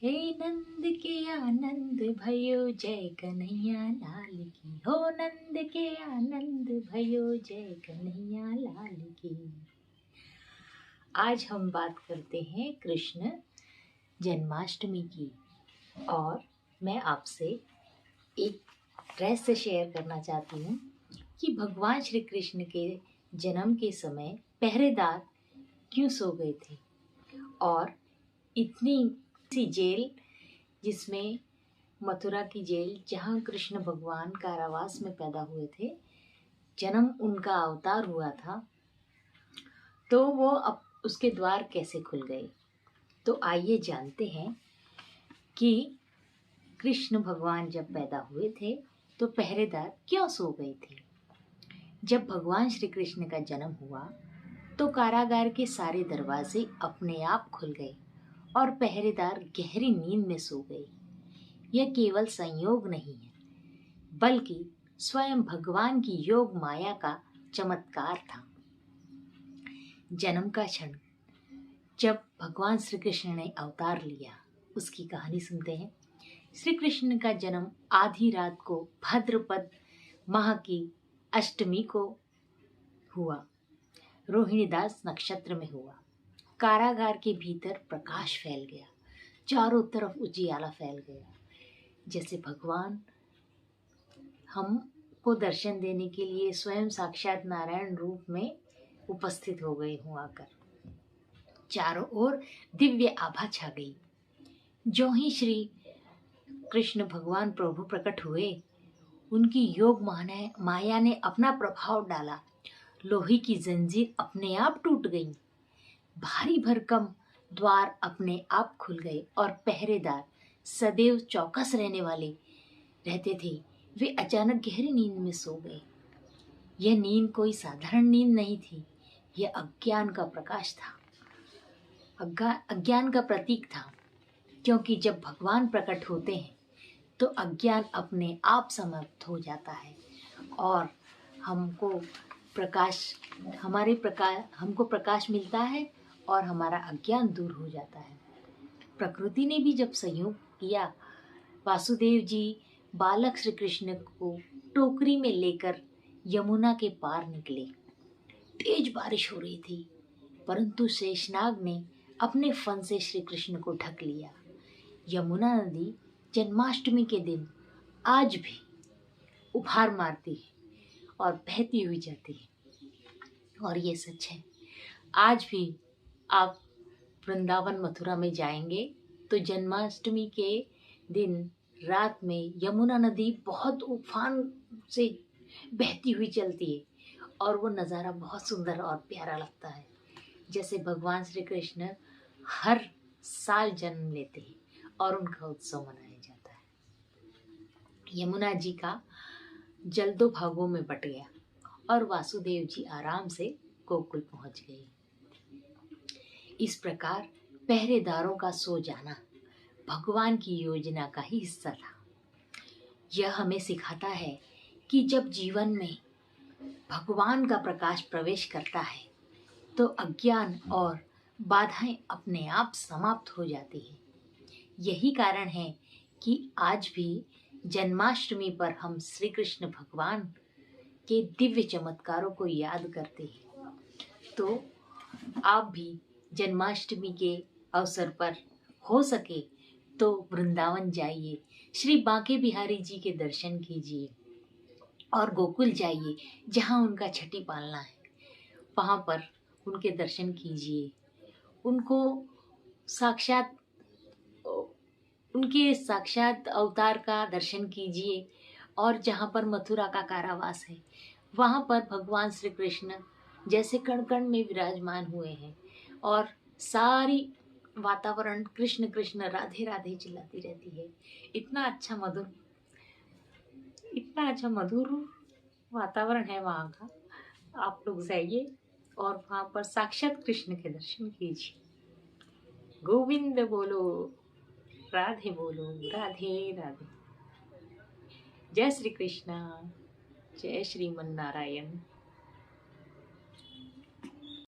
हे नंद के आनंद भयो जय कन्हैया लाल की। हो नंद के आनंद भयो जय कन्हैया लाल की। आज हम बात करते हैं कृष्ण जन्माष्टमी की। और मैं आपसे एक रहस्य शेयर करना चाहती हूँ कि भगवान श्री कृष्ण के जन्म के समय पहरेदार क्यों सो गए थे और इतनी सी जेल जिसमें मथुरा की जेल जहाँ कृष्ण भगवान कारावास में पैदा हुए थे, जन्म उनका अवतार हुआ था, तो वो अब उसके द्वार कैसे खुल गए। तो आइए जानते हैं कि कृष्ण भगवान जब पैदा हुए थे तो पहरेदार क्यों सो गए थे। जब भगवान श्री कृष्ण का जन्म हुआ तो कारागार के सारे दरवाजे अपने आप खुल गए और पहरेदार गहरी नींद में सो गए। यह केवल संयोग नहीं है, बल्कि स्वयं भगवान की योग माया का चमत्कार था। जन्म का क्षण जब भगवान श्री कृष्ण ने अवतार लिया, उसकी कहानी सुनते हैं। श्री कृष्ण का जन्म आधी रात को भाद्रपद माह की अष्टमी को हुआ। रोहिणीदास नक्षत्र में हुआ। कारागार के भीतर प्रकाश फैल गया, चारों तरफ उजियाला फैल गया, जैसे भगवान हमको दर्शन देने के लिए स्वयं साक्षात नारायण रूप में उपस्थित हो गए हों आकर। चारों ओर दिव्य आभा छा गई। जो ही श्री कृष्ण भगवान प्रभु प्रकट हुए, उनकी योग माया ने अपना प्रभाव डाला। लोहे की जंजीर अपने आप टूट गई, भारी भरकम द्वार अपने आप खुल गए और पहरेदार सदैव चौकस रहते थे, वे अचानक गहरी नींद में सो गए। यह नींद कोई साधारण नींद नहीं थी, यह अज्ञान का प्रकाश था, अज्ञान का प्रतीक था। क्योंकि जब भगवान प्रकट होते हैं तो अज्ञान अपने आप समाप्त हो जाता है और हमको प्रकाश मिलता है और हमारा अज्ञान दूर हो जाता है। प्रकृति ने भी जब संयोग किया, वासुदेव जी बालक श्री कृष्ण को टोकरी में लेकर यमुना के पार निकले। तेज बारिश हो रही थी, परंतु शेषनाग ने अपने फन से श्री कृष्ण को ढक लिया। यमुना नदी जन्माष्टमी के दिन आज भी उफार मारती है और बहती हुई जाती है। और ये सच है, आज भी आप वृंदावन मथुरा में जाएंगे तो जन्माष्टमी के दिन रात में यमुना नदी बहुत उफान से बहती हुई चलती है और वो नज़ारा बहुत सुंदर और प्यारा लगता है, जैसे भगवान श्री कृष्ण हर साल जन्म लेते हैं और उनका उत्सव मनाया जाता है। यमुना जी का जल दो भागों में बट गया और वासुदेव जी आराम से गोकुल पहुंच गए। इस प्रकार पहरेदारों का सो जाना भगवान की योजना का ही हिस्सा था। यह हमें सिखाता है कि जब जीवन में भगवान का प्रकाश प्रवेश करता है तो अज्ञान और बाधाएं अपने आप समाप्त हो जाती हैं। यही कारण है कि आज भी जन्माष्टमी पर हम श्री कृष्ण भगवान के दिव्य चमत्कारों को याद करते हैं। तो आप भी जन्माष्टमी के अवसर पर हो सके तो वृंदावन जाइए, श्री बांके बिहारी जी के दर्शन कीजिए और गोकुल जाइए जहाँ उनका छठी पालना है, वहाँ पर उनके दर्शन कीजिए। उनके साक्षात अवतार का दर्शन कीजिए। और जहाँ पर मथुरा का कारावास है, वहाँ पर भगवान श्री कृष्ण जैसे कण कण में विराजमान हुए हैं और सारी वातावरण कृष्ण कृष्ण राधे राधे चिल्लाती रहती है। इतना अच्छा मधुर वातावरण है वहाँ का। आप लोग जाइए और वहाँ पर साक्षात कृष्ण के दर्शन कीजिए। गोविंद बोलो, राधे बोलो, राधे राधे। जय श्री कृष्णा, जय श्रीमन नारायण।